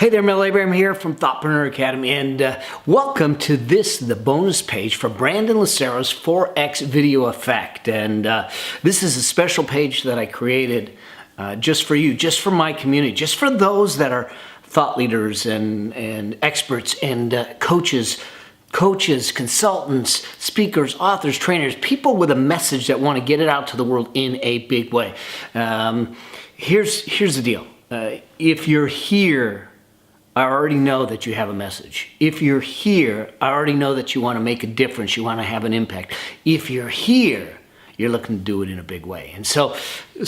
Hey there, Mel Abraham here from Thoughtpreneur Academy, and welcome to the bonus page for Brandon Lucero's 4X video effect. And this is a special page that I created just for you, just for my community, just for those that are thought leaders and experts and coaches, consultants, speakers, authors, trainers, people with a message that want to get it out to the world in a big way. Here's the deal. If you're here, I already know that you have a message. If you're here, I already know that you want to make a difference. You want to have an impact. If you're here, you're looking to do it in a big way. And so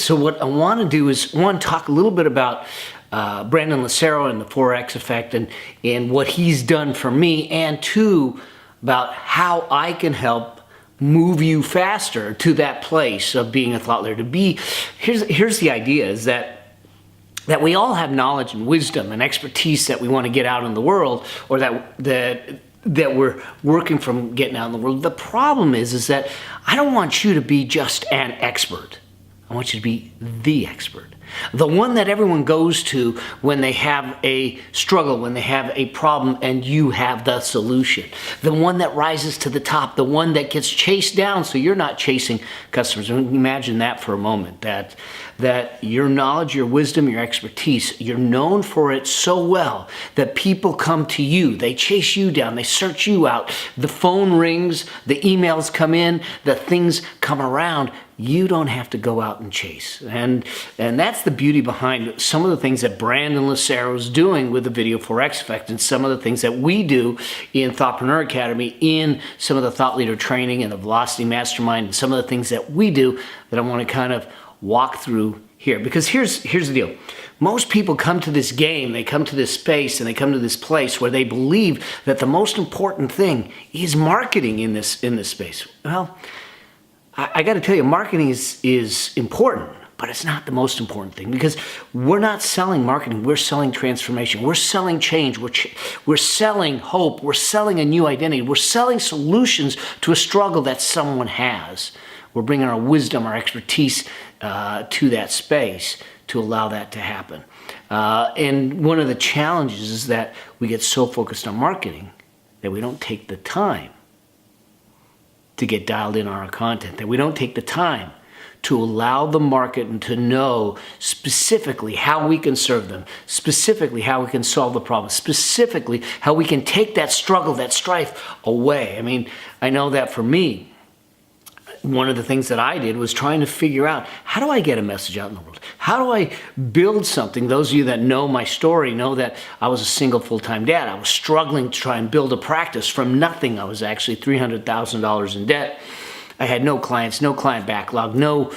what I want to do is, one, talk a little bit about Brandon Lucero and the 4X effect and what he's done for me, and two, about how I can help move you faster to that place of being a thought leader. Here's the idea, is that we all have knowledge and wisdom and expertise that we want to get out in the world, or that we're working from getting out in the world. The problem is that I don't want you to be just an expert. I want you to be the expert. The one that everyone goes to when they have a struggle, when they have a problem, and you have the solution. The one that rises to the top, the one that gets chased down so you're not chasing customers. Imagine that for a moment, that your knowledge, your wisdom, your expertise, you're known for it so well that people come to you, they chase you down, they search you out. The phone rings, the emails come in, the things come around. You don't have to go out and chase. And that's the beauty behind some of the things that Brandon Lucero is doing with the Video 4X effect, and some of the things that we do in Thoughtpreneur Academy, in some of the thought leader training and the Velocity Mastermind, and some of the things that we do that I want to kind of walk through here. Because here's the deal. Most people come to this game, they come to this space, and they come to this place where they believe that the most important thing is marketing in this space. Well, I got to tell you, marketing is important, but it's not the most important thing, because we're not selling marketing. We're selling transformation. We're selling change. We're selling hope. We're selling a new identity. We're selling solutions to a struggle that someone has. We're bringing our wisdom, our expertise to that space to allow that to happen. And one of the challenges is that we get so focused on marketing that we don't take the time to get dialed in on our content, that we don't take the time to allow the market and to know specifically how we can serve them, specifically how we can solve the problem, specifically how we can take that struggle, that strife away. I mean, I know that for me, one of the things that I did was trying to figure out, how do I get a message out in the world? How do I build something? Those of you that know my story know that I was a single full-time dad. I was struggling to try and build a practice from nothing. I was actually $300,000 in debt. I had no clients, no client backlog, no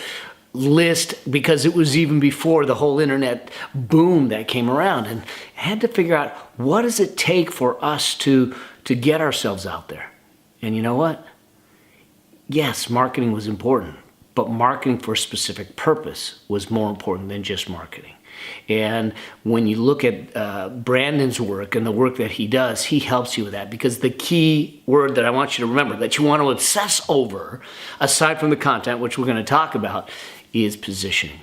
list, because it was even before the whole internet boom that came around. And I had to figure out, what does it take for us to get ourselves out there? And you know what? Yes, marketing was important, but marketing for a specific purpose was more important than just marketing. And when you look at Brandon's work and the work that he does, he helps you with that, because the key word that I want you to remember, that you want to obsess over, aside from the content, which we're going to talk about, is positioning.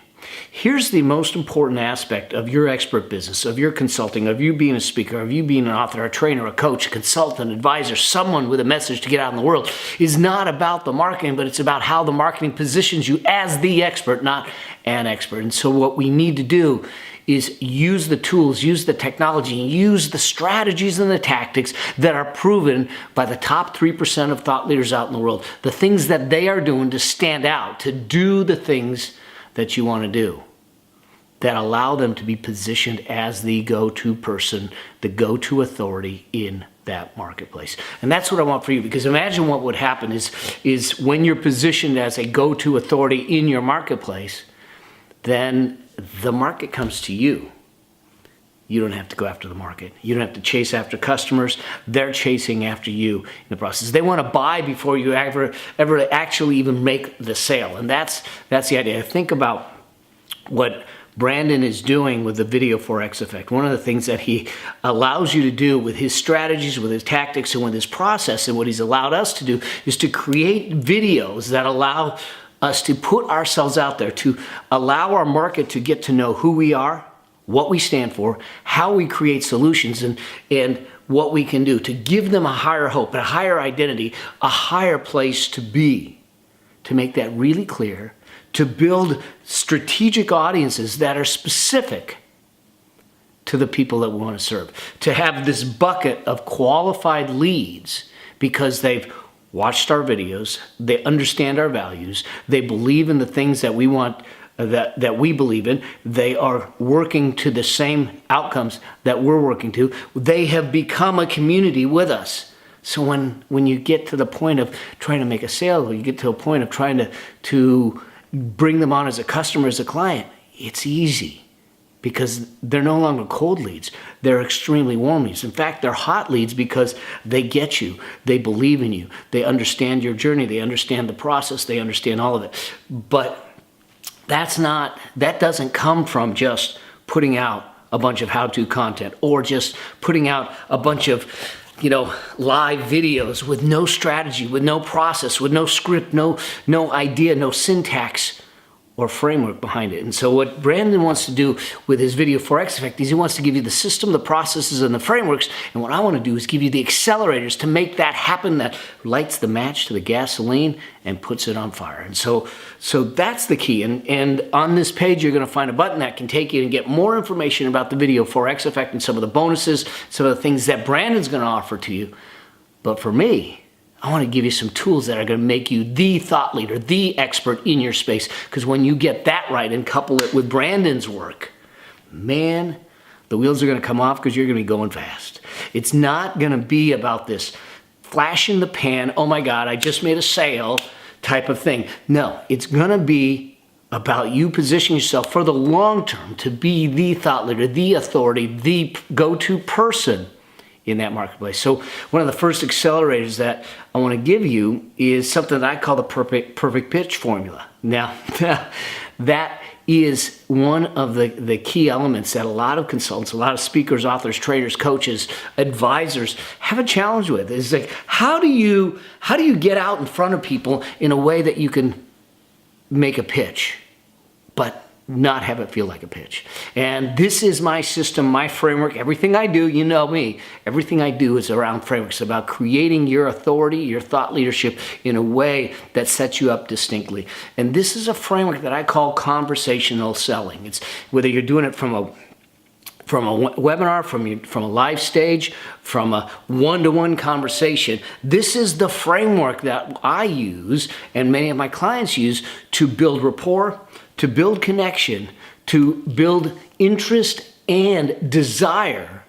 Here's the most important aspect of your expert business, of your consulting, of you being a speaker, of you being an author, a trainer, a coach, a consultant, advisor, someone with a message to get out in the world, is not about the marketing, but it's about how the marketing positions you as the expert, not an expert. And so what we need to do is use the tools, use the technology, and use the strategies and the tactics that are proven by the top 3% of thought leaders out in the world. The things that they are doing to stand out, to do the things that you want to do, that allow them to be positioned as the go-to person, the go-to authority in that marketplace. And that's what I want for you, because imagine what would happen is when you're positioned as a go-to authority in your marketplace, then the market comes to you. You don't have to go after the market. You don't have to chase after customers. They're chasing after you in the process. They want to buy before you ever actually even make the sale. And that's the idea. Think about what Brandon is doing with the Video 4X effect. One of the things that he allows you to do with his strategies, with his tactics, and with his process, and what he's allowed us to do, is to create videos that allow us to put ourselves out there, to allow our market to get to know who we are, what we stand for, how we create solutions, and what we can do to give them a higher hope, a higher identity, a higher place to be, to make that really clear, to build strategic audiences that are specific to the people that we want to serve, to have this bucket of qualified leads because they've watched our videos, they understand our values, they believe in the things that we want, that we believe in, they are working to the same outcomes that we're working to, they have become a community with us. So when you get to the point of trying to make a sale, or you get to a point of trying to bring them on as a customer, as a client, it's easy because they're no longer cold leads. They're extremely warm leads. In fact, they're hot leads because they get you, they believe in you, they understand your journey, they understand the process, they understand all of it. But that doesn't come from just putting out a bunch of how-to content or just putting out a bunch of live videos with no strategy, with no process, with no script, no idea, no syntax or framework behind it. And so what Brandon wants to do with his video Forex Effect is he wants to give you the system, the processes, and the frameworks. And what I want to do is give you the accelerators to make that happen, that lights the match to the gasoline and puts it on fire. And so that's the key. And on this page, you're going to find a button that can take you and get more information about the video Forex Effect and some of the bonuses, some of the things that Brandon's going to offer to you. But for me, I want to give you some tools that are going to make you the thought leader, the expert in your space. Because when you get that right and couple it with Brandon's work, man, the wheels are going to come off because you're going to be going fast. It's not going to be about this flash in the pan, oh my God, I just made a sale type of thing. No, it's going to be about you positioning yourself for the long term to be the thought leader, the authority, the go-to person in that marketplace. So one of the first accelerators that I want to give you is something that I call the perfect pitch formula. Now, that is one of the key elements that a lot of consultants, a lot of speakers, authors, trainers, coaches, advisors have a challenge with. Is like, how do you get out in front of people in a way that you can make a pitch, but not have it feel like a pitch? And this is my system, my framework. Everything I do, you know me, everything I do is around frameworks, about creating your authority, your thought leadership in a way that sets you up distinctly. And this is a framework that I call conversational selling. It's whether you're doing it from a webinar, from a live stage, from a one-to-one conversation. This is the framework that I use and many of my clients use to build rapport, to build connection, to build interest and desire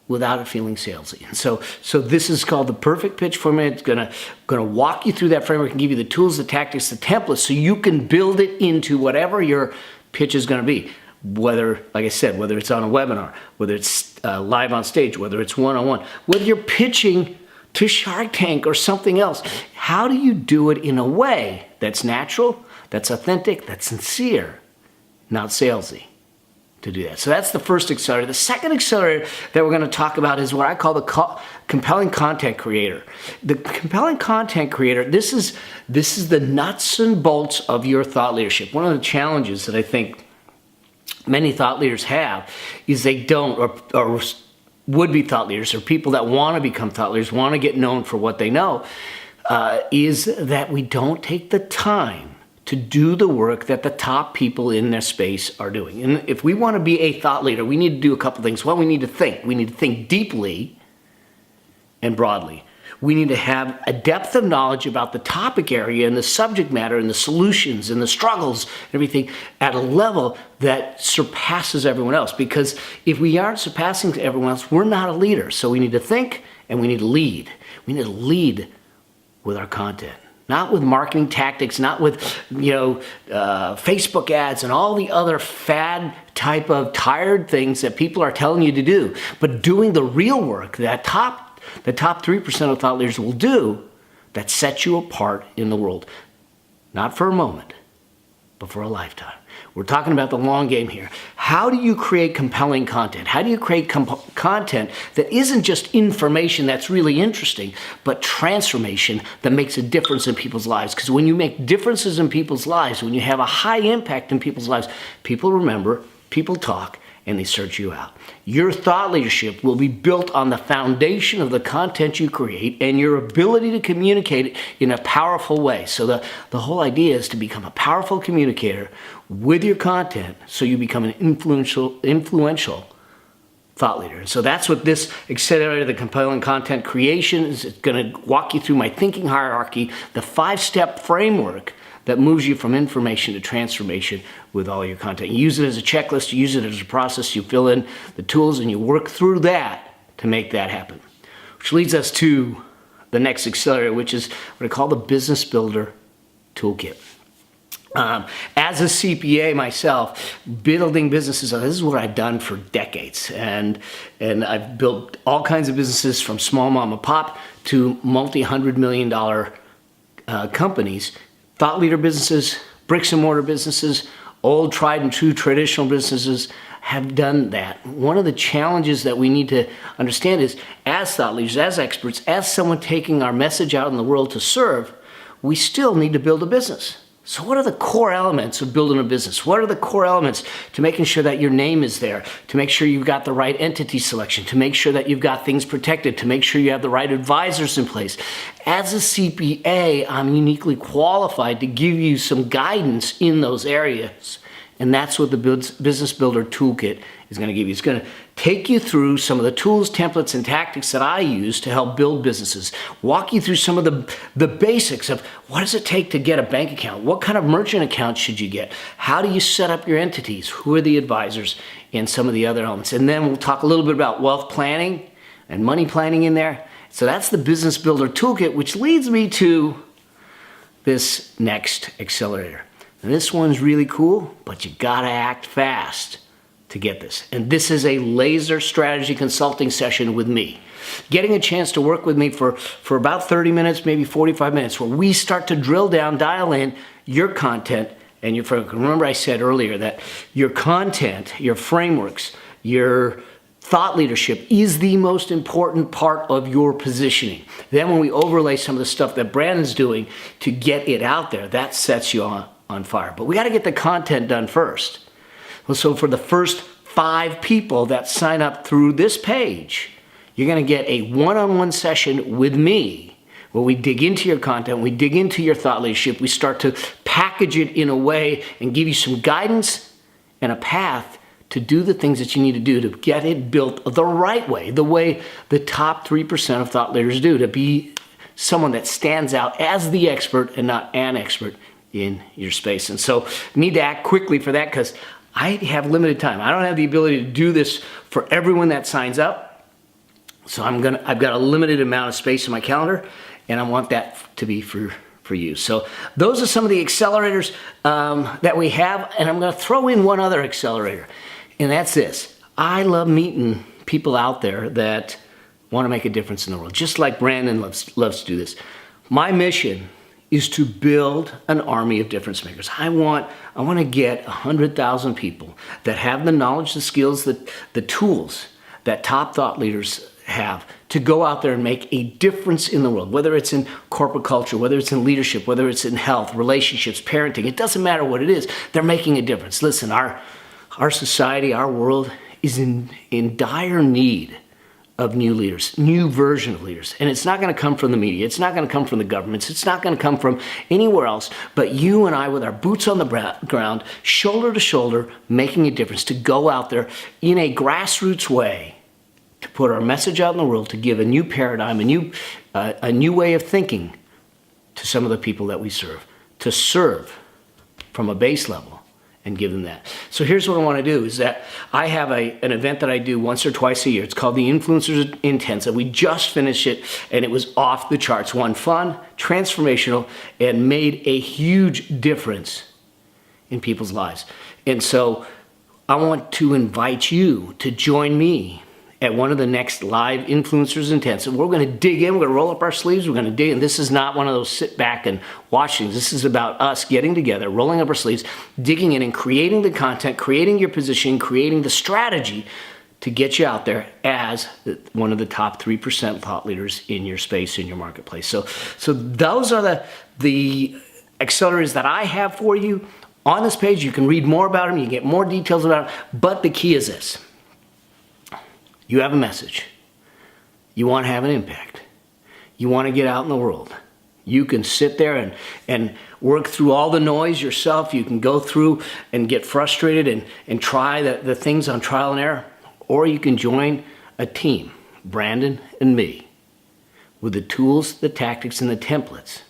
without it feeling salesy. And so this is called the perfect pitch formula. It's gonna walk you through that framework and give you the tools, the tactics, the templates, so you can build it into whatever your pitch is gonna be. Whether, like I said, whether it's on a webinar, whether it's live on stage, whether it's one-on-one, whether you're pitching to Shark Tank or something else, how do you do it in a way that's natural, that's authentic, that's sincere, not salesy to do that? So that's the first accelerator. The second accelerator that we're going to talk about is what I call the compelling content creator. The compelling content creator, this is the nuts and bolts of your thought leadership. One of the challenges that I think many thought leaders have is they don't, or would-be thought leaders, or people that want to become thought leaders, want to get known for what they know, is that we don't take the time to do the work that the top people in their space are doing. And if we want to be a thought leader, we need to do a couple things. One, we need to think. We need to think deeply and broadly. We need to have a depth of knowledge about the topic area and the subject matter and the solutions and the struggles and everything at a level that surpasses everyone else. Because if we aren't surpassing everyone else, we're not a leader. So we need to think and we need to lead. We need to lead with our content. Not with marketing tactics, not with Facebook ads and all the other fad type of tired things that people are telling you to do, but doing the real work that the top 3% of thought leaders will do that sets you apart in the world. Not for a moment, but for a lifetime. We're talking about the long game here. How do you create compelling content? How do you create content that isn't just information that's really interesting, but transformation that makes a difference in people's lives? Because when you make differences in people's lives, when you have a high impact in people's lives, people remember, people talk, and they search you out. Your thought leadership will be built on the foundation of the content you create and your ability to communicate it in a powerful way. So the whole idea is to become a powerful communicator with your content so you become an influential thought leader. And so that's what this accelerator, the compelling content creation, is. It's going to walk you through my thinking hierarchy, the 5-step framework that moves you from information to transformation with all your content. You use it as a checklist, you use it as a process, you fill in the tools and you work through that to make that happen. Which leads us to the next accelerator, which is what I call the Business Builder Toolkit. As a CPA myself, building businesses, this is what I've done for decades. And I've built all kinds of businesses from small mom and pop to multi-$100 million companies. Thought leader businesses, bricks and mortar businesses, old tried and true traditional businesses have done that. One of the challenges that we need to understand is, as thought leaders, as experts, as someone taking our message out in the world to serve, we still need to build a business. So what are the core elements of building a business? What are the core elements to making sure that your name is there, to make sure you've got the right entity selection, to make sure that you've got things protected, to make sure you have the right advisors in place? As a CPA, I'm uniquely qualified to give you some guidance in those areas. And that's what the Business Builder Toolkit is going to give you. It's going to take you through some of the tools, templates, and tactics that I use to help build businesses. Walk you through some of the basics of what does it take to get a bank account? What kind of merchant account should you get? How do you set up your entities? Who are the advisors? And some of the other elements. And then we'll talk a little bit about wealth planning and money planning in there. So that's the Business Builder Toolkit, which leads me to this next accelerator. And this one's really cool, but you gotta act fast to get this. And this is a laser strategy consulting session with me. Getting a chance to work with me for about 30 minutes, maybe 45 minutes, where we start to drill down, dial in your content and your framework. Remember I said earlier that your content, your frameworks, your thought leadership is the most important part of your positioning. Then when we overlay some of the stuff that Brandon's doing to get it out there, that sets you on fire. But we got to get the content done first. Well, so for the first 5 people that sign up through this page, you're going to get a one-on-one session with me where we dig into your content, we dig into your thought leadership, we start to package it in a way and give you some guidance and a path to do the things that you need to do to get it built the right way, the way the top 3% of thought leaders do, to be someone that stands out as the expert and not an expert in your space. And so you need to act quickly for that because I have limited time. I don't have the ability to do this for everyone that signs up. So I've got a limited amount of space in my calendar and I want that to be for you. So those are some of the accelerators that we have, and I'm going to throw in one other accelerator, and that's this. I love meeting people out there that want to make a difference in the world, just like Brandon loves to do this. My mission is to build an army of difference makers. I want to get 100,000 people that have the knowledge, the skills, the tools that top thought leaders have to go out there and make a difference in the world, whether it's in corporate culture, whether it's in leadership, whether it's in health, relationships, parenting. It doesn't matter what it is. They're making a difference. Listen, our society, our world is in dire need of new leaders, new version of leaders. And it's not going to come from the media. It's not going to come from the governments. It's not going to come from anywhere else, but you and I with our boots on the ground, shoulder to shoulder, making a difference, to go out there in a grassroots way, to put our message out in the world, to give a new paradigm, a new way of thinking to some of the people that we serve, to serve from a base level and give them that. So here's what I want to do is that I have an event that I do once or twice a year. It's called the Influencers Intensive. We just finished it and it was off the charts. One, fun, transformational, and made a huge difference in people's lives. And so I want to invite you to join me at one of the next live Influencers Intensive. We're going to dig in, we're going to roll up our sleeves, we're going to dig in. This is not one of those sit back and watch things. This is about us getting together, rolling up our sleeves, digging in and creating the content, creating your position, creating the strategy to get you out there as one of the top 3% thought leaders in your space, in your marketplace. So those are the accelerators that I have for you. On this page, you can read more about them, you can get more details about them, but the key is this. You have a message. You want to have an impact. You want to get out in the world. You can sit there and work through all the noise yourself. You can go through and get frustrated and try the things on trial and error. Or you can join a team, Brandon and me, with the tools, the tactics, and the templates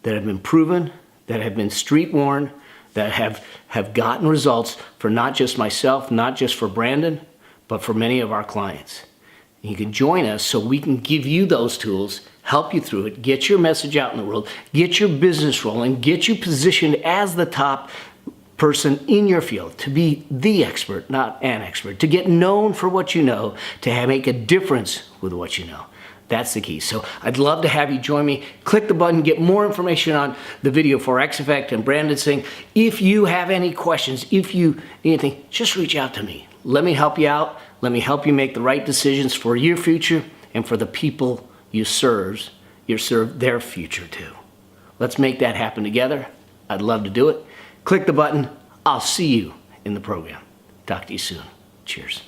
that have been proven, that have been street-worn, that have gotten results for not just myself, not just for Brandon, but for many of our clients. And you can join us so we can give you those tools, help you through it, get your message out in the world, get your business rolling, get you positioned as the top person in your field, to be the expert, not an expert, to get known for what you know, to make a difference with what you know. That's the key. So I'd love to have you join me. Click the button, get more information on the video Forex Effect and Brandon Singh. If you have any questions, if you need anything, just reach out to me. Let me help you out. Let me help you make the right decisions for your future and for the people you serve their future too. Let's make that happen together. I'd love to do it. Click the button. I'll see you in the program. Talk to you soon. Cheers.